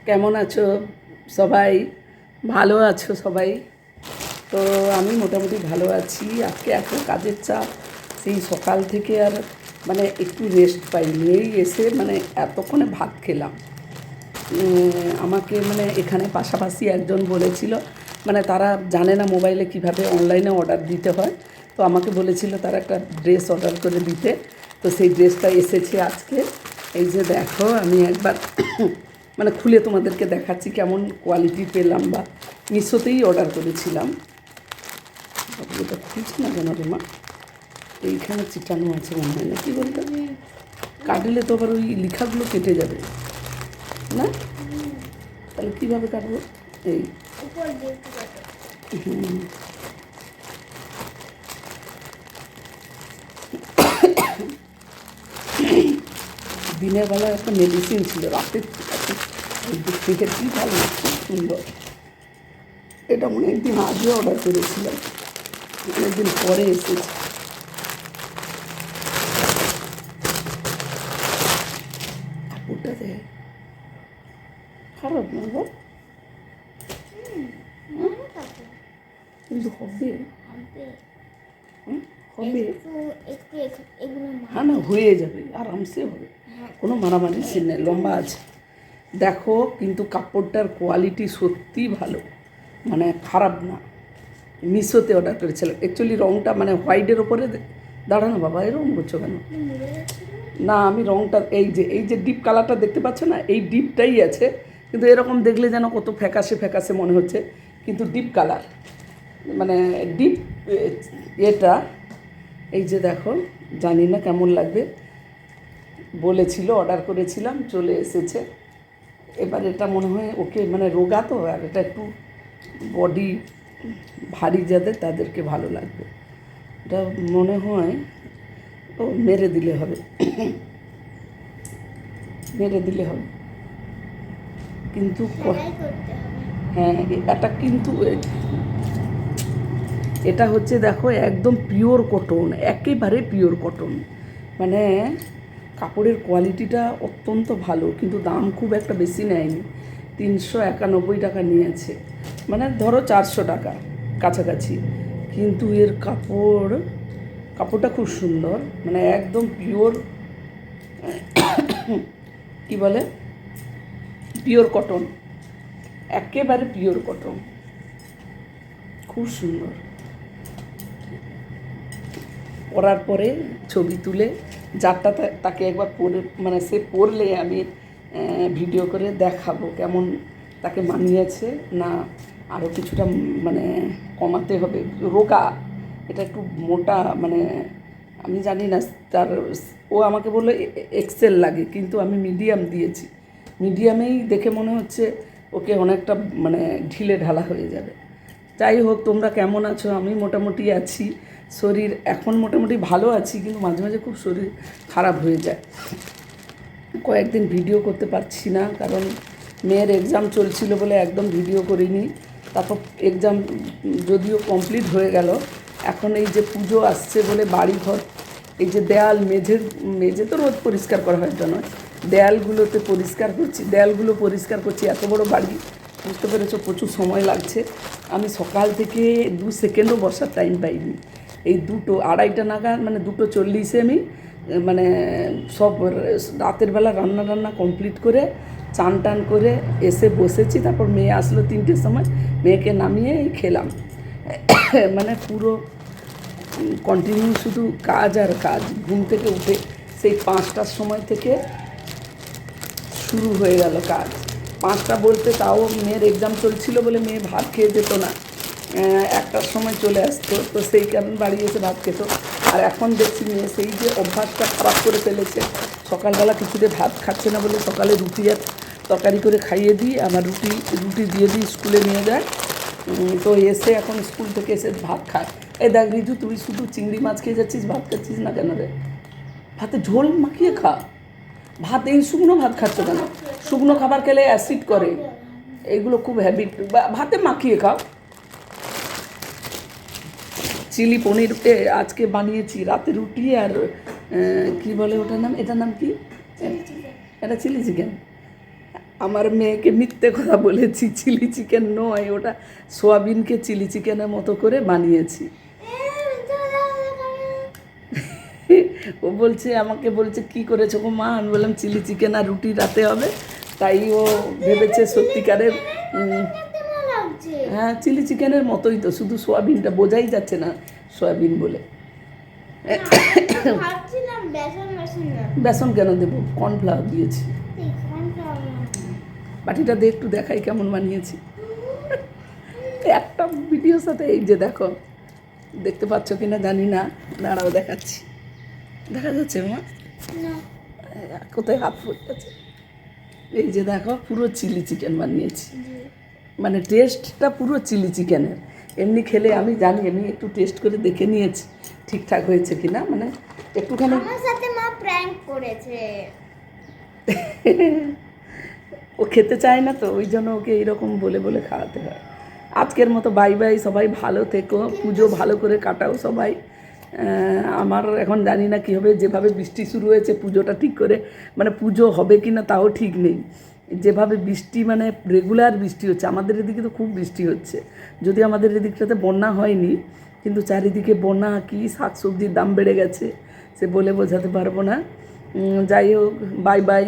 কেমন আছো সবাই? ভালো আছো সবাই? তো আমি মোটামুটি ভালো আছি। আজকে এত কাজের চাপ, সেই সকাল থেকে আর মানে একটু রেস্ট পাইনি। এই এসে মানে এতক্ষণে ভাত খেলাম। আমাকে মানে এখানে পাশাপাশি একজন বলেছিল, মানে তারা জানে না মোবাইলে কিভাবে অনলাইনে অর্ডার দিতে হয়, তো আমাকে বলেছিল তারা একটা ড্রেস অর্ডার করে দিতে। তো সেই ড্রেসটা এসেছে আজকে। এই যে দেখো, আমি একবার মানে খুলে তোমাদেরকে দেখাচ্ছি কেমন কোয়ালিটি পেলাম। বা মিশোতেই অর্ডার করেছিলাম। এটা খুলছে না কেন রে মা? এইখানে চিটানো আছে মনে হয়, না কি বলতো? কাটলে তো আবার ওই লেখাগুলো কেটে যাবে না? তাহলে কীভাবে কাটবো? এই দিনের বেলা একটা মেডিসিন ছিল, রাতের দেখে কী ভালো, খুব সুন্দর। এটা অনেকদিন আগে অর্ডার করেছিলাম, অনেকদিন পরে এসেছে। কাপড়টা দেয় খারাপ না গো, কিন্তু হবে হবে। হ্যাঁ না, হয়ে যাবে, আরামসে হবে, কোনো মারামারি সিন নেই, লম্বা আছে। দেখো কিন্তু কাপড়টার কোয়ালিটি সত্যিই ভালো, মানে খারাপ না। মিশোতে অর্ডার করেছিলাম। অ্যাকচুয়ালি রঙটা মানে হোয়াইটের ওপরে দাঁড়ানো। বাবা এরকম করছো কেন? না, আমি রঙটা এই যে ডিপ কালারটা দেখতে পাচ্ছ না, এই ডিপটাই আছে, কিন্তু এরকম দেখলে যেন কত ফ্যাকাশে ফ্যাকাশে মনে হচ্ছে, কিন্তু ডিপ কালার, মানে ডিপ এটা। এই যে দেখো, জানি না কেমন লাগবে, বলেছিল অর্ডার করেছিলাম, চলে এসেছে। এবার এটা মনে হয় ওকে, মানে রোগা তো, আর এটা একটু বডি ভারী যাদের তাদেরকে ভালো লাগবে। এটা মনে হয় ও মেরে দিলে হবে, মেরে দিলে হবে কিন্তু। হ্যাঁ, এটা কিন্তু এটা হচ্ছে দেখো একদম পিওর কটন, একেবারে পিওর কটন, মানে কাপড়ের কোয়ালিটিটা অত্যন্ত ভালো, কিন্তু দাম খুব একটা বেশি নেয়নি। 391 টাকা নিয়েছে, মানে ধরো 400 টাকা কাছাকাছি। কিন্তু এর কাপড়টা খুব সুন্দর, মানে একদম পিওর, কি বলে, পিওর কটন, একেবারে পিওর কটন, খুব সুন্দর। পরার পরে ছবি তুলে যারটা তাকে একবার পরে, মানে সে পরলে আমি ভিডিও করে দেখাবো কেমন তাকে মানিয়েছে না, আরও কিছুটা মানে কমাতে হবে। রোগা, এটা একটু মোটা, মানে আমি জানি না তার, ও আমাকে বললো এক্সেল লাগে, কিন্তু আমি মিডিয়াম দিয়েছি। মিডিয়ামেই দেখে মনে হচ্ছে ওকে অনেকটা মানে ঢিলে ঢালা হয়ে যাবে। যাই হোক, তোমরা কেমন আছো? আমি মোটামুটি আছি, শরীর এখন মোটামুটি ভালো আছি, কিন্তু মাঝে মাঝে খুব শরীর খারাপ হয়ে যায়। কয়েকদিন ভিডিও করতে পারছি না, কারণ মেয়ের এক্সাম চলছিল বলে একদম ভিডিও করিনি। তারপর এক্সাম যদিও কমপ্লিট হয়ে গেল, এখন এই যে পুজো আসছে বলে বাড়িঘর, এই যে দেয়াল মেঝে তো রোজ পরিষ্কার করা হয় জন্য, দেয়ালগুলোতে দেয়ালগুলো পরিষ্কার করছি। এত বড় বাড়ি, বুঝতে পেরেছো, প্রচুর সময় লাগছে। আমি সকাল থেকে 2 সেকেন্ডও বসার টাইম পাইনি। এই 2:30 নাগাদ, মানে 2:40 আমি মানে সব রাতের বেলা রান্না কমপ্লিট করে চান টান করে এসে বসেছি। তারপর মেয়ে আসলো 3টের সময়, মেয়েকে নামিয়ে খেলাম। মানে পুরো কন্টিনিউ শুধু কাজ আর কাজ। ঘুম থেকে উঠে সেই 5টার সময় থেকে শুরু হয়ে গেল কাজ। 5টা বলতে তাও মেয়ের এক্সাম চলছিল বলে মেয়ে ভাত খেয়ে যেত না, 1টার সময় চলে আসতো, তো সেই কারণে বাড়ি এসে ভাত খেত। আর এখন দেখছি মেয়ে সেই যে অভ্যাসটা খারাপ করে ফেলেছে, সকালবেলা কিছুতে ভাত খাচ্ছে না বলে সকালে রুটি আর তরকারি করে খাইয়ে দিই, আমার রুটি দিয়ে দিই, স্কুলে নিয়ে যায়। তো এসে এখন স্কুল থেকে এসে ভাত খায়। এই দেখ রিজু, তুই শুধু চিংড়ি মাছ খেয়ে যাচ্ছিস, ভাত খাচ্ছিস না কেন রে? ভাতে ঝোল মাখিয়ে খা। ভাত, এই শুকনো ভাত খাচ্ছ কেন? শুকনো খাবার খেলে অ্যাসিড করে, এইগুলো খুব হ্যাবিট। ভাতে মাখিয়ে খাও। চিলি পনির আজকে বানিয়েছি, রাতে রুটি আর কি বলে ওটার নাম, এটার নাম কি, এটা চিলি চিকেন। আমার মেয়েকে মিথ্যে কথা বলেছি, চিলি চিকেন নয় ওটা, সোয়াবিনকে চিলি চিকেনের মতো করে বানিয়েছি। ও বলছে, আমাকে বলছে কি করেছো গো মা? আমি বললাম চিলি চিকেন আর রুটি রাতে হবে, তাই ও ভেবেছে সত্যিকারের। হ্যাঁ, চিলি চিকেনের মতোই তো, শুধু সোয়াবিনটা বোঝাই যাচ্ছে না সোয়াবিন বলে। বেসন কেন দেবো, কর্নফ্লাওয়ার দিয়েছি। বাটিটা দিয়ে একটু দেখাই কেমন বানিয়েছি। একটা ভিডিওর সাথে এই যে দেখো, দেখতে পাচ্ছ কিনা জানি না, দাঁড়াও দেখাচ্ছি। দেখা যাচ্ছে মা? কোথায় হাত পড়ে গেছে? এই যে দেখো, পুরো চিলি চিকেন বানিয়েছি, মানে টেস্টটা পুরো চিলি চিকেনের। এমনি খেলে আমি জানি, আমি একটু টেস্ট করে দেখে নিয়েছি ঠিকঠাক হয়েছে কিনা, মানে একটুখানি। আমার সাথে মা প্র্যাঙ্ক করেছে। ও খেতে চায় না তো, ওই জন্য ওকে এইরকম বলে বলে খাওয়াতে হয়। আজকের মতো বাই বাই, সবাই ভালো থেকো, পুজো ভালো করে কাটাও সবাই। আমার এখন জানি না কী হবে, যেভাবে বৃষ্টি শুরু হয়েছে পুজোটা ঠিক করে, মানে পুজো হবে কি না তাও ঠিক নেই। যেভাবে বৃষ্টি, মানে রেগুলার বৃষ্টি হচ্ছে, আমাদের এদিকে তো খুব বৃষ্টি হচ্ছে, যদি আমাদের এদিকটাতে বন্যা হয়নি, কিন্তু চারিদিকে বন্যা, কি শাকসবজির দাম বেড়ে গেছে সে বলে বোঝাতে পারবো না। যাই হোক, বাই বাই।